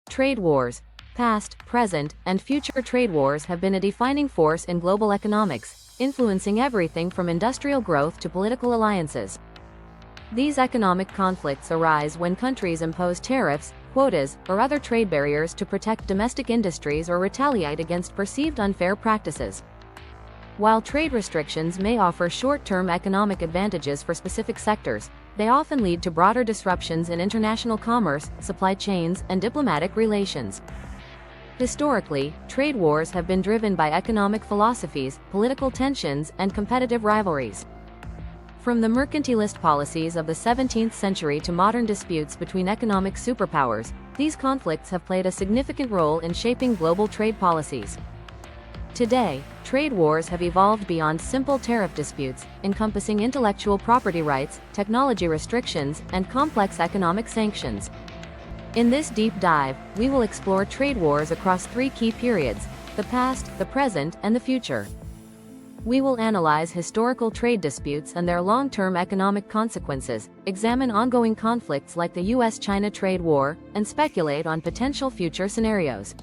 Trade wars, past, present, and future trade wars have been a defining force in global economics, influencing everything from industrial growth to political alliances. These economic conflicts arise when countries impose tariffs, quotas, or other trade barriers to protect domestic industries or retaliate against perceived unfair practices. While trade restrictions may offer short-term economic advantages for specific sectors, they often lead to broader disruptions in international commerce, supply chains, and diplomatic relations. Historically, trade wars have been driven by economic philosophies, political tensions, and competitive rivalries. From the mercantilist policies of the 17th century to modern disputes between economic superpowers, these conflicts have played a significant role in shaping global trade policies. Today, trade wars have evolved beyond simple tariff disputes, encompassing intellectual property rights, technology restrictions, and complex economic sanctions. In this deep dive, we will explore trade wars across three key periods: the past, the present, and the future. We will analyze historical trade disputes and their long-term economic consequences, examine ongoing conflicts like the US-China trade war, and speculate on potential future scenarios.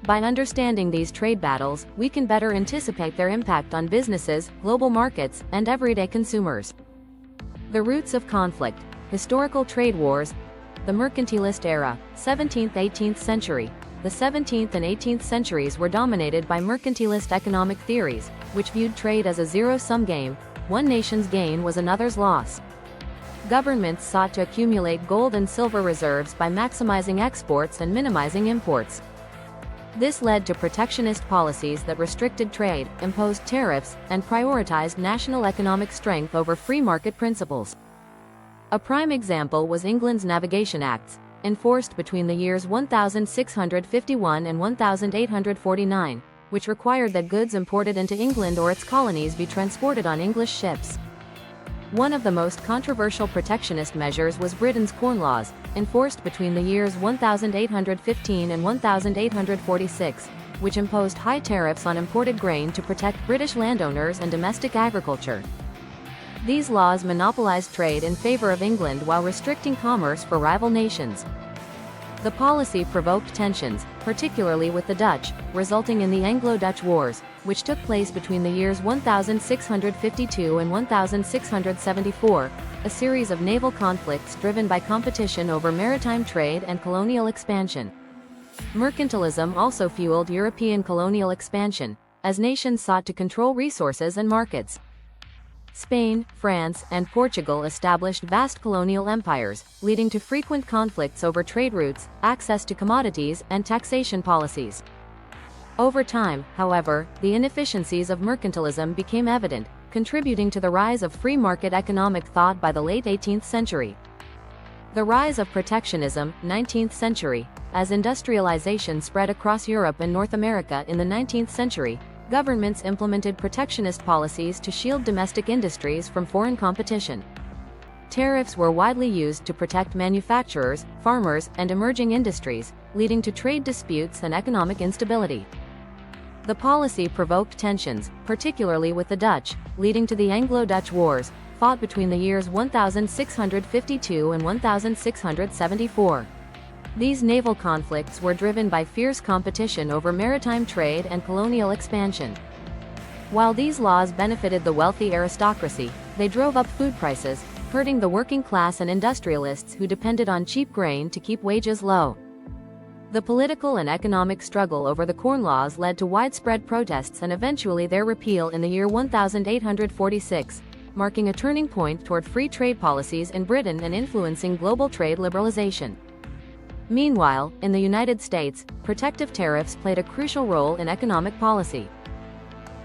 By understanding these trade battles, we can better anticipate their impact on businesses, global markets, and everyday consumers. The roots of conflict: historical trade wars. The mercantilist era, 17th-18th century. The 17th and 18th centuries were dominated by mercantilist economic theories, which viewed trade as a zero-sum game. One nation's gain was another's loss. Governments sought to accumulate gold and silver reserves by maximizing exports and minimizing imports. This led to protectionist policies that restricted trade, imposed tariffs, and prioritized national economic strength over free market principles. A prime example was England's Navigation Acts, enforced between the years 1651 and 1849, which required that goods imported into England or its colonies be transported on English ships. One of the most controversial protectionist measures was Britain's Corn Laws, enforced between the years 1815 and 1846, which imposed high tariffs on imported grain to protect British landowners and domestic agriculture. These laws monopolized trade in favor of England while restricting commerce for rival nations. The policy provoked tensions, particularly with the Dutch, resulting in the Anglo-Dutch Wars, which took place between the years 1652 and 1674, a series of naval conflicts driven by competition over maritime trade and colonial expansion. Mercantilism also fueled European colonial expansion, as nations sought to control resources and markets. Spain, France, and Portugal established vast colonial empires, leading to frequent conflicts over trade routes, access to commodities, and taxation policies. Over time, however, the inefficiencies of mercantilism became evident, contributing to the rise of free market economic thought by the late 18th century. The rise of protectionism, 19th century. As industrialization spread across Europe and North America in the 19th century, governments implemented protectionist policies to shield domestic industries from foreign competition. Tariffs were widely used to protect manufacturers, farmers, and emerging industries, leading to trade disputes and economic instability. The policy provoked tensions, particularly with the Dutch, leading to the Anglo-Dutch Wars, fought between the years 1652 and 1674. These naval conflicts were driven by fierce competition over maritime trade and colonial expansion. While these laws benefited the wealthy aristocracy, they drove up food prices, hurting the working class and industrialists who depended on cheap grain to keep wages low. The political and economic struggle over the Corn Laws led to widespread protests and eventually their repeal in the year 1846, marking a turning point toward free trade policies in Britain and influencing global trade liberalization. Meanwhile, in the United States, protective tariffs played a crucial role in economic policy.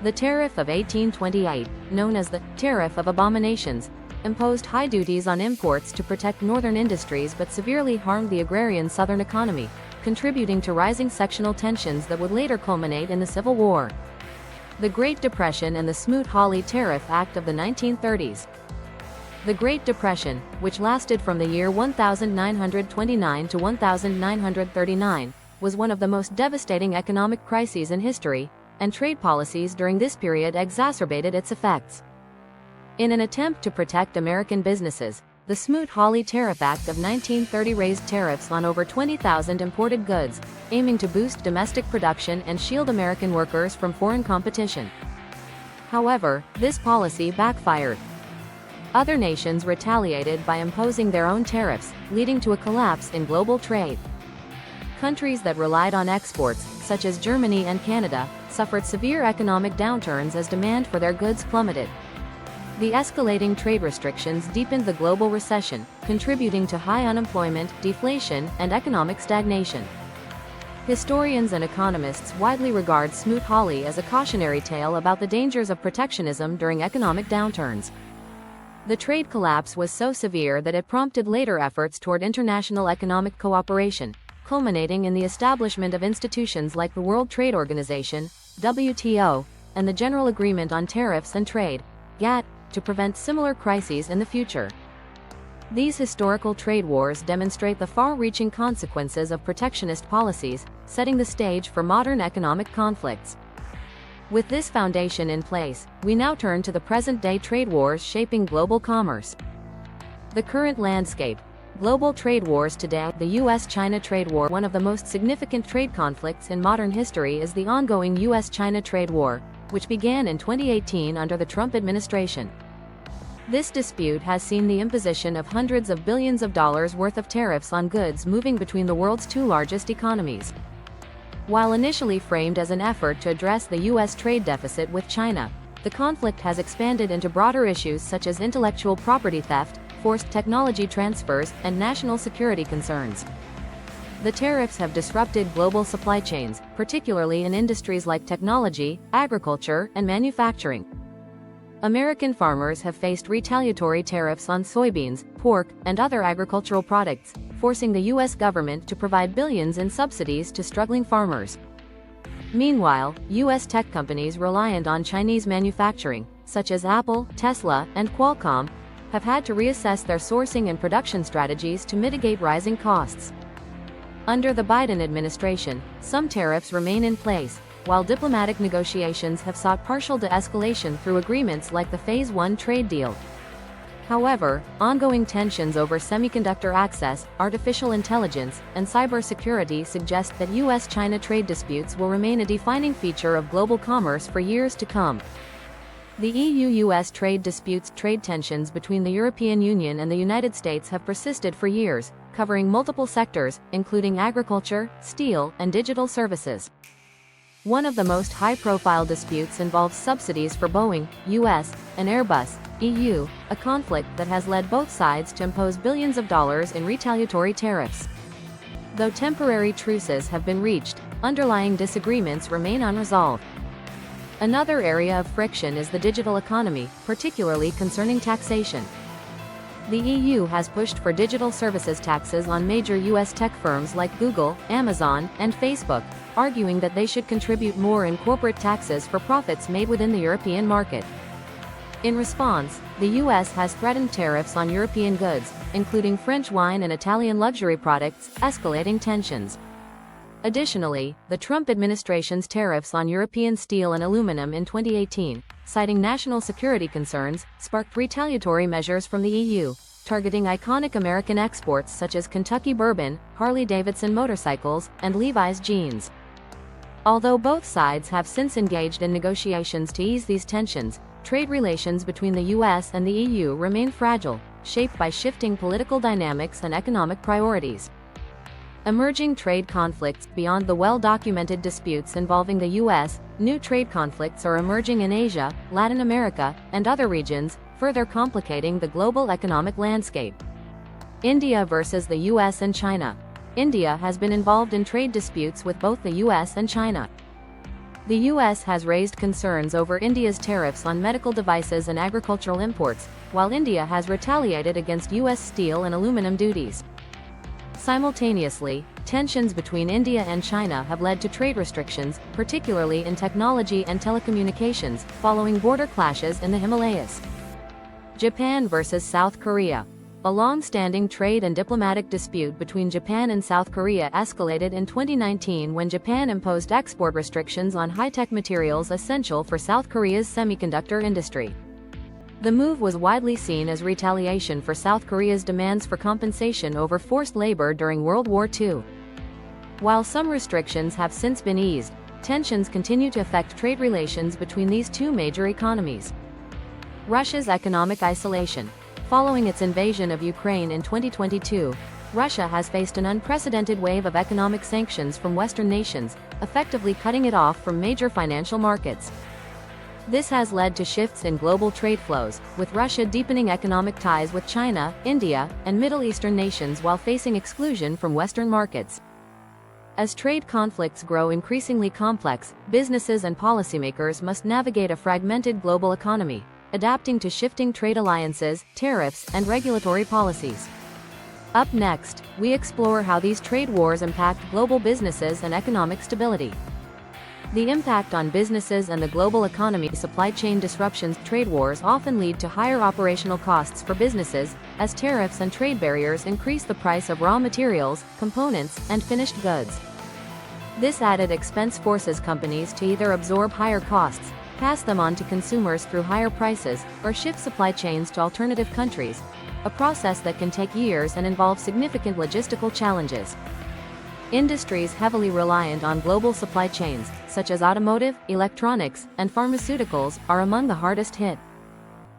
The Tariff of 1828, known as the Tariff of Abominations, imposed high duties on imports to protect northern industries but severely harmed the agrarian southern economy, contributing to rising sectional tensions that would later culminate in the Civil War. The Great Depression and the Smoot-Hawley Tariff Act of the 1930s. The Great Depression, which lasted from the year 1929 to 1939, was one of the most devastating economic crises in history, and trade policies during this period exacerbated its effects. In an attempt to protect American businesses, The Smoot-Hawley Tariff Act of 1930 raised tariffs on over 20,000 imported goods, aiming to boost domestic production and shield American workers from foreign competition. However, this policy backfired. Other nations retaliated by imposing their own tariffs, leading to a collapse in global trade. Countries that relied on exports, such as Germany and Canada, suffered severe economic downturns as demand for their goods plummeted. The escalating trade restrictions deepened the global recession, contributing to high unemployment, deflation, and economic stagnation. Historians and economists widely regard Smoot-Hawley as a cautionary tale about the dangers of protectionism during economic downturns. The trade collapse was so severe that it prompted later efforts toward international economic cooperation, culminating in the establishment of institutions like the World Trade Organization, WTO, and the General Agreement on Tariffs and Trade, GATT, to prevent similar crises in the future. These historical trade wars demonstrate the far-reaching consequences of protectionist policies, setting the stage for modern economic conflicts. With this foundation in place, we now turn to the present-day trade wars shaping global commerce. The current landscape. Global trade wars today. The U.S.-China trade war. One of the most significant trade conflicts in modern history is the ongoing U.S.-China trade war, which began in 2018 under the Trump administration. This dispute has seen the imposition of hundreds of billions of dollars worth of tariffs on goods moving between the world's two largest economies. While initially framed as an effort to address the U.S. trade deficit with China, the conflict has expanded into broader issues such as intellectual property theft, forced technology transfers, and national security concerns. The tariffs have disrupted global supply chains, particularly in industries like technology, agriculture, and manufacturing. American farmers have faced retaliatory tariffs on soybeans, pork, and other agricultural products, forcing the U.S. government to provide billions in subsidies to struggling farmers. Meanwhile, U.S. tech companies reliant on Chinese manufacturing, such as Apple, Tesla, and Qualcomm, have had to reassess their sourcing and production strategies to mitigate rising costs. Under the Biden administration, some tariffs remain in place, while diplomatic negotiations have sought partial de-escalation through agreements like the Phase 1 trade deal. However, ongoing tensions over semiconductor access, artificial intelligence, and cybersecurity suggest that U.S.-China trade disputes will remain a defining feature of global commerce for years to come. The EU-US trade disputes. Trade tensions between the European Union and the United States have persisted for years, covering multiple sectors, including agriculture, steel, and digital services. One of the most high-profile disputes involves subsidies for Boeing, US, and Airbus, EU, a conflict that has led both sides to impose billions of dollars in retaliatory tariffs. Though temporary truces have been reached, underlying disagreements remain unresolved. Another area of friction is the digital economy, particularly concerning taxation. The EU has pushed for digital services taxes on major US tech firms like Google, Amazon, and Facebook, arguing that they should contribute more in corporate taxes for profits made within the European market. In response, the US has threatened tariffs on European goods, including French wine and Italian luxury products, escalating tensions. Additionally, the Trump administration's tariffs on European steel and aluminum in 2018, citing national security concerns, sparked retaliatory measures from the EU, targeting iconic American exports such as Kentucky bourbon, Harley-Davidson motorcycles, and Levi's jeans. Although both sides have since engaged in negotiations to ease these tensions, trade relations between the US and the EU remain fragile, shaped by shifting political dynamics and economic priorities. Emerging trade conflicts. Beyond the well-documented disputes involving the US, new trade conflicts are emerging in Asia, Latin America, and other regions, further complicating the global economic landscape. India versus the US and China. India has been involved in trade disputes with both the US and China. The US has raised concerns over India's tariffs on medical devices and agricultural imports, while India has retaliated against US steel and aluminum duties. Simultaneously, tensions between India and China have led to trade restrictions, particularly in technology and telecommunications, following border clashes in the Himalayas. Japan versus South Korea. A long-standing trade and diplomatic dispute between Japan and South Korea escalated in 2019 when Japan imposed export restrictions on high-tech materials essential for South Korea's semiconductor industry. The move was widely seen as retaliation for South Korea's demands for compensation over forced labor during World War II. While some restrictions have since been eased, tensions continue to affect trade relations between these two major economies. Russia's economic isolation. Following its invasion of Ukraine in 2022, Russia has faced an unprecedented wave of economic sanctions from Western nations, effectively cutting it off from major financial markets. This has led to shifts in global trade flows, with Russia deepening economic ties with China, India, and Middle Eastern nations while facing exclusion from Western markets. As trade conflicts grow increasingly complex, businesses and policymakers must navigate a fragmented global economy, adapting to shifting trade alliances, tariffs, and regulatory policies. Up next, we explore how these trade wars impact global businesses and economic stability. The impact on businesses and the global economy. Supply chain disruptions. Trade wars often lead to higher operational costs for businesses, as tariffs and trade barriers increase the price of raw materials, components, and finished goods. This added expense forces companies to either absorb higher costs, pass them on to consumers through higher prices, or shift supply chains to alternative countries, a process that can take years and involve significant logistical challenges. Industries heavily reliant on global supply chains, such as automotive, electronics, and pharmaceuticals, are among the hardest hit.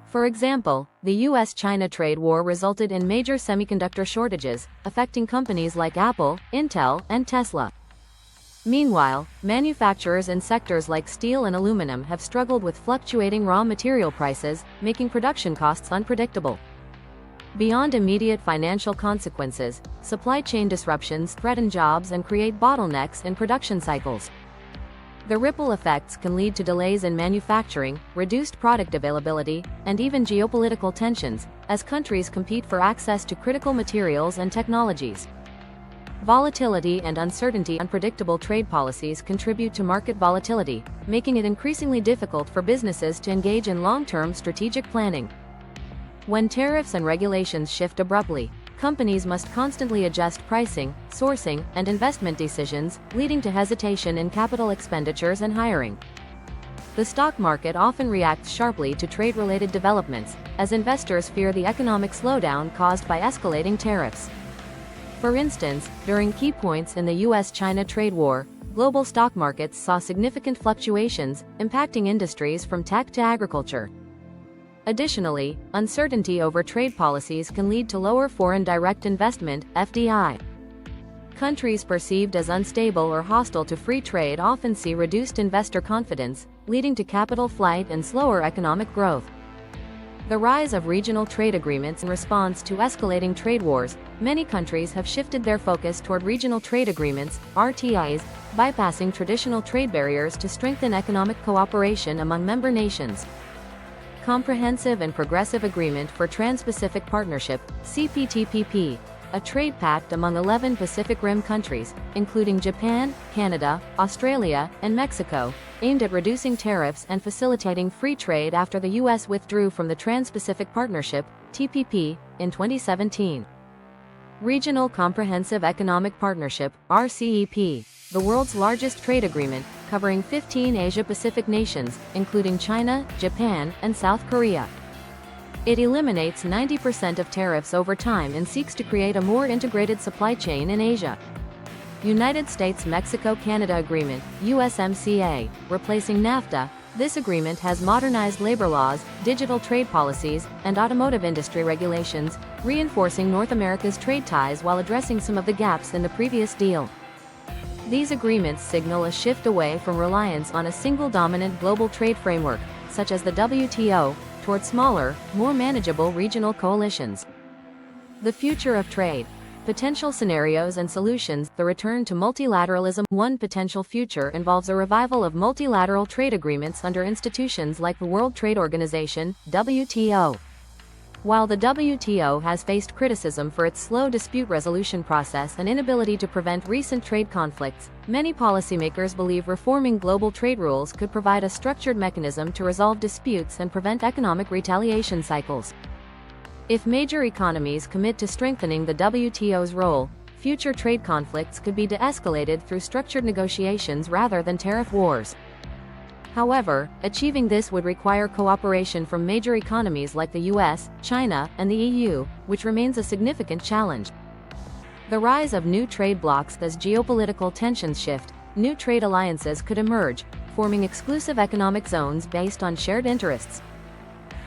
For example, the US-China trade war resulted in major semiconductor shortages, affecting companies like Apple, Intel, and Tesla. Meanwhile, manufacturers in sectors like steel and aluminum have struggled with fluctuating raw material prices, making production costs unpredictable. Beyond immediate financial consequences, supply chain disruptions threaten jobs and create bottlenecks in production cycles. The ripple effects can lead to delays in manufacturing, reduced product availability, and even geopolitical tensions, as countries compete for access to critical materials and technologies. Volatility and uncertainty. Unpredictable trade policies contribute to market volatility, making it increasingly difficult for businesses to engage in long-term strategic planning. When tariffs and regulations shift abruptly, companies must constantly adjust pricing, sourcing, and investment decisions, leading to hesitation in capital expenditures and hiring. The stock market often reacts sharply to trade-related developments, as investors fear the economic slowdown caused by escalating tariffs. For instance, during key points in the US-China trade war, global stock markets saw significant fluctuations, impacting industries from tech to agriculture. Additionally, uncertainty over trade policies can lead to lower foreign direct investment, FDI. Countries perceived as unstable or hostile to free trade often see reduced investor confidence, leading to capital flight and slower economic growth. The rise of regional trade agreements. In response to escalating trade wars, many countries have shifted their focus toward regional trade agreements, RTIs, bypassing traditional trade barriers to strengthen economic cooperation among member nations. Comprehensive and Progressive Agreement for Trans-Pacific Partnership, CPTPP, a trade pact among 11 Pacific Rim countries, including Japan, Canada, Australia, and Mexico, aimed at reducing tariffs and facilitating free trade after the U.S. withdrew from the Trans-Pacific Partnership, TPP, in 2017. Regional Comprehensive Economic Partnership, RCEP, the world's largest trade agreement, covering 15 Asia-Pacific nations, including China, Japan, and South Korea. It eliminates 90% of tariffs over time and seeks to create a more integrated supply chain in Asia. United States-Mexico-Canada Agreement, USMCA, replacing NAFTA, this agreement has modernized labor laws, digital trade policies, and automotive industry regulations, reinforcing North America's trade ties while addressing some of the gaps in the previous deal. These agreements signal a shift away from reliance on a single dominant global trade framework, such as the WTO, toward smaller, more manageable regional coalitions. The future of trade. Potential scenarios and solutions. The return to multilateralism. One potential future involves a revival of multilateral trade agreements under institutions like the World Trade Organization, WTO. While the WTO has faced criticism for its slow dispute resolution process and inability to prevent recent trade conflicts, many policymakers believe reforming global trade rules could provide a structured mechanism to resolve disputes and prevent economic retaliation cycles. If major economies commit to strengthening the WTO's role, future trade conflicts could be de-escalated through structured negotiations rather than tariff wars. However, achieving this would require cooperation from major economies like the US, China, and the EU, which remains a significant challenge. The rise of new trade blocs. As geopolitical tensions shift, new trade alliances could emerge, forming exclusive economic zones based on shared interests.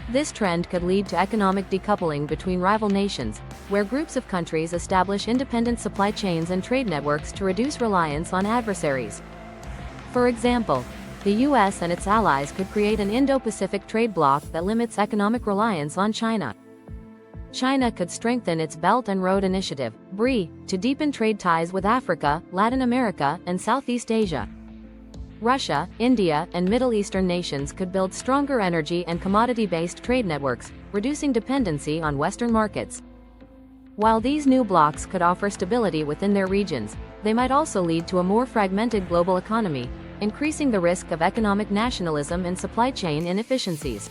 This trend could lead to economic decoupling between rival nations, where groups of countries establish independent supply chains and trade networks to reduce reliance on adversaries. For example, the US and its allies could create an Indo-Pacific trade bloc that limits economic reliance on China. China could strengthen its Belt and Road Initiative, BRI, to deepen trade ties with Africa, Latin America, and Southeast Asia. Russia, India, and Middle Eastern nations could build stronger energy and commodity-based trade networks, reducing dependency on Western markets. While these new blocs could offer stability within their regions, they might also lead to a more fragmented global economy, increasing the risk of economic nationalism and supply chain inefficiencies.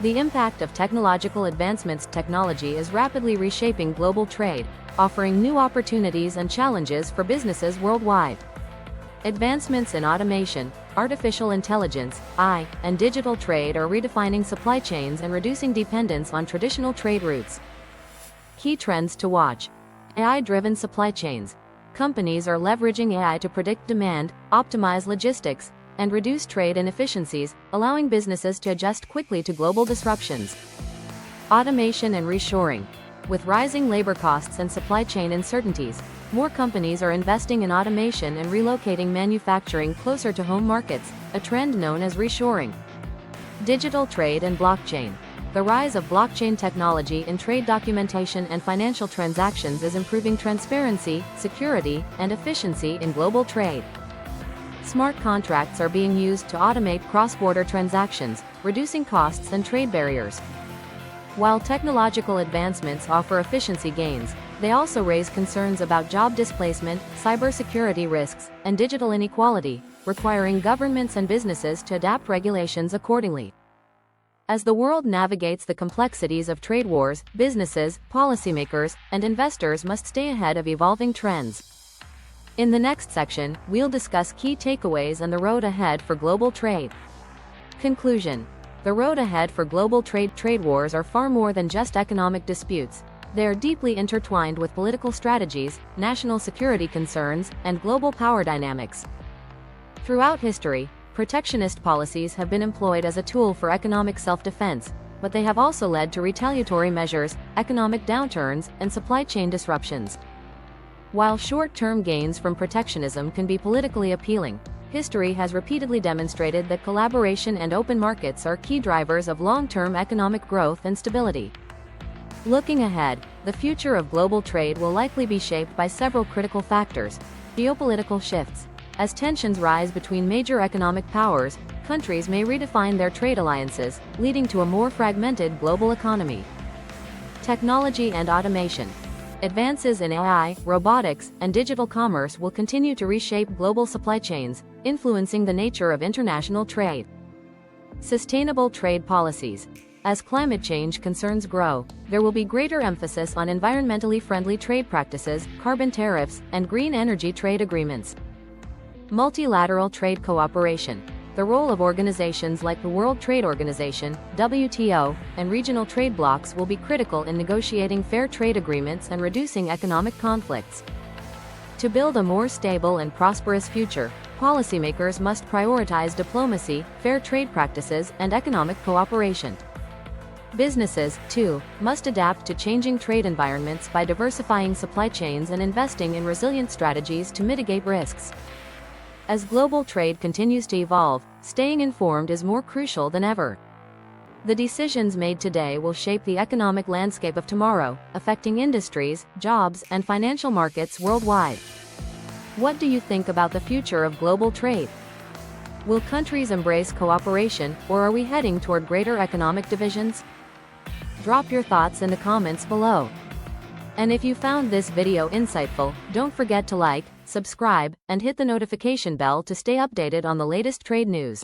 The impact of technological advancements. Technology is rapidly reshaping global trade, offering new opportunities and challenges for businesses worldwide. Advancements in automation, artificial intelligence, AI, and digital trade are redefining supply chains and reducing dependence on traditional trade routes. Key trends to watch: AI-driven supply chains. Companies are leveraging AI to predict demand, optimize logistics, and reduce trade inefficiencies, allowing businesses to adjust quickly to global disruptions. Automation and reshoring. With rising labor costs and supply chain uncertainties, more companies are investing in automation and relocating manufacturing closer to home markets, a trend known as reshoring. Digital trade and blockchain. The rise of blockchain technology in trade documentation and financial transactions is improving transparency, security, and efficiency in global trade. Smart contracts are being used to automate cross-border transactions, reducing costs and trade barriers. While technological advancements offer efficiency gains, they also raise concerns about job displacement, cybersecurity risks, and digital inequality, requiring governments and businesses to adapt regulations accordingly. As the world navigates the complexities of trade wars, businesses, policymakers, and investors must stay ahead of evolving trends. In the next section, we'll discuss key takeaways and the road ahead for global trade. Conclusion. The road ahead for global trade. Trade wars are far more than just economic disputes. They are deeply intertwined with political strategies, national security concerns, and global power dynamics. Throughout history, protectionist policies have been employed as a tool for economic self-defense, but they have also led to retaliatory measures, economic downturns, and supply chain disruptions. While short-term gains from protectionism can be politically appealing, history has repeatedly demonstrated that collaboration and open markets are key drivers of long-term economic growth and stability. Looking ahead, the future of global trade will likely be shaped by several critical factors. Geopolitical shifts. As tensions rise between major economic powers, countries may redefine their trade alliances, leading to a more fragmented global economy. Technology and automation. Advances in AI, robotics, and digital commerce will continue to reshape global supply chains, influencing the nature of international trade. Sustainable trade policies. As climate change concerns grow, there will be greater emphasis on environmentally friendly trade practices, carbon tariffs, and green energy trade agreements. Multilateral trade cooperation. The role of organizations like the World Trade Organization, WTO, and regional trade blocs will be critical in negotiating fair trade agreements and reducing economic conflicts. To build a more stable and prosperous future, policymakers must prioritize diplomacy, fair trade practices, and economic cooperation. Businesses, too, must adapt to changing trade environments by diversifying supply chains and investing in resilient strategies to mitigate risks. As global trade continues to evolve, staying informed is more crucial than ever. The decisions made today will shape the economic landscape of tomorrow, affecting industries, jobs, and financial markets worldwide. What do you think about the future of global trade? Will countries embrace cooperation, or are we heading toward greater economic divisions? Drop your thoughts in the comments below. And if you found this video insightful, don't forget to like, subscribe, and hit the notification bell to stay updated on the latest trade news.